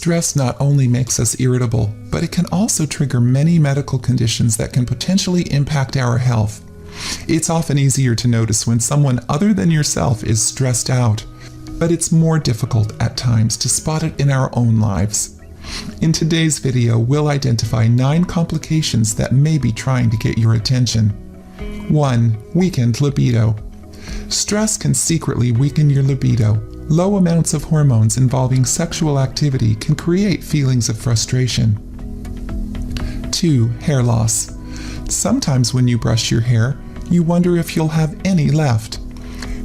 Stress not only makes us irritable, but it can also trigger many medical conditions that can potentially impact our health. It's often easier to notice when someone other than yourself is stressed out, but it's more difficult at times to spot it in our own lives. In today's video, we'll identify 9 complications that may be trying to get your attention. 1. Weakened libido. Stress can secretly weaken your libido. Low amounts of hormones involving sexual activity can create feelings of frustration. 2. Hair loss. Sometimes when you brush your hair, you wonder if you'll have any left.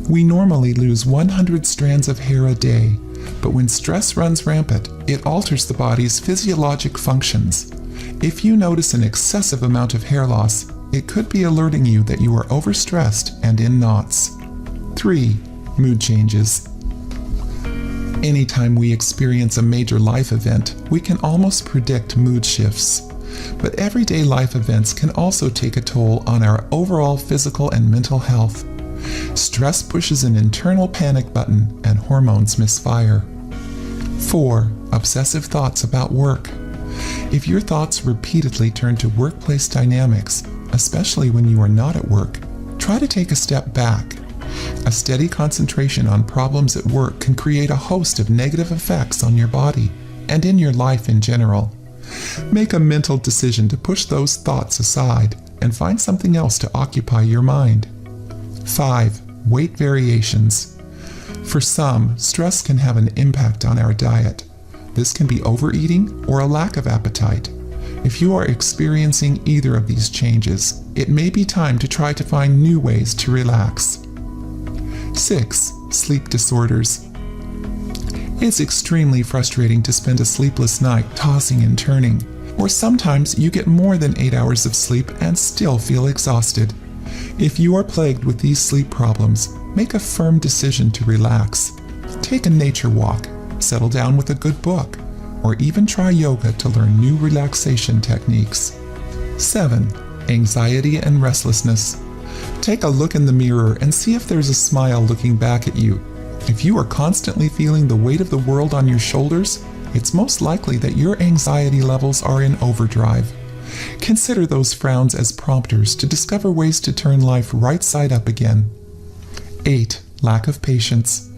We normally lose 100 strands of hair a day, but when stress runs rampant, it alters the body's physiologic functions. If you notice an excessive amount of hair loss, it could be alerting you that you are overstressed and in knots. 3. Mood changes. Anytime we experience a major life event, we can almost predict mood shifts. But everyday life events can also take a toll on our overall physical and mental health. Stress pushes an internal panic button and hormones misfire. 4. Obsessive thoughts about work. If your thoughts repeatedly turn to workplace dynamics, especially when you are not at work, try to take a step back. A steady concentration on problems at work can create a host of negative effects on your body and in your life in general. Make a mental decision to push those thoughts aside and find something else to occupy your mind. 5. Weight variations. For some, stress can have an impact on our diet. This can be overeating or a lack of appetite. If you are experiencing either of these changes, it may be time to try to find new ways to relax. 6. Sleep disorders. It's extremely frustrating to spend a sleepless night tossing and turning, or sometimes you get more than 8 hours of sleep and still feel exhausted. If you are plagued with these sleep problems, make a firm decision to relax. Take a nature walk, settle down with a good book, or even try yoga to learn new relaxation techniques. 7. Anxiety and restlessness. Take a look in the mirror and see if there's a smile looking back at you. If you are constantly feeling the weight of the world on your shoulders, it's most likely that your anxiety levels are in overdrive. Consider those frowns as prompters to discover ways to turn life right side up again. 8. Lack of patience.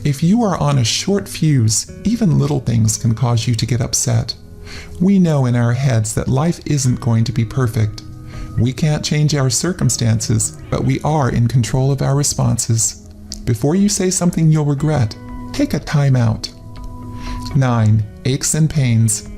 If you are on a short fuse, even little things can cause you to get upset. We know in our heads that life isn't going to be perfect. We can't change our circumstances, but we are in control of our responses. Before you say something you'll regret, take a time out. 9. Aches and pains.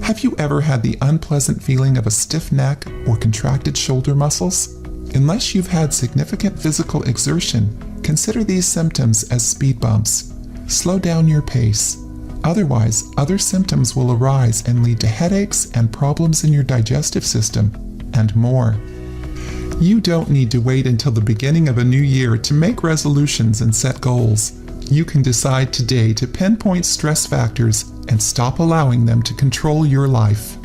Have you ever had the unpleasant feeling of a stiff neck or contracted shoulder muscles? Unless you've had significant physical exertion, consider these symptoms as speed bumps. Slow down your pace. Otherwise, other symptoms will arise and lead to headaches and problems in your digestive system, and more. You don't need to wait until the beginning of a new year to make resolutions and set goals. You can decide today to pinpoint stress factors and stop allowing them to control your life.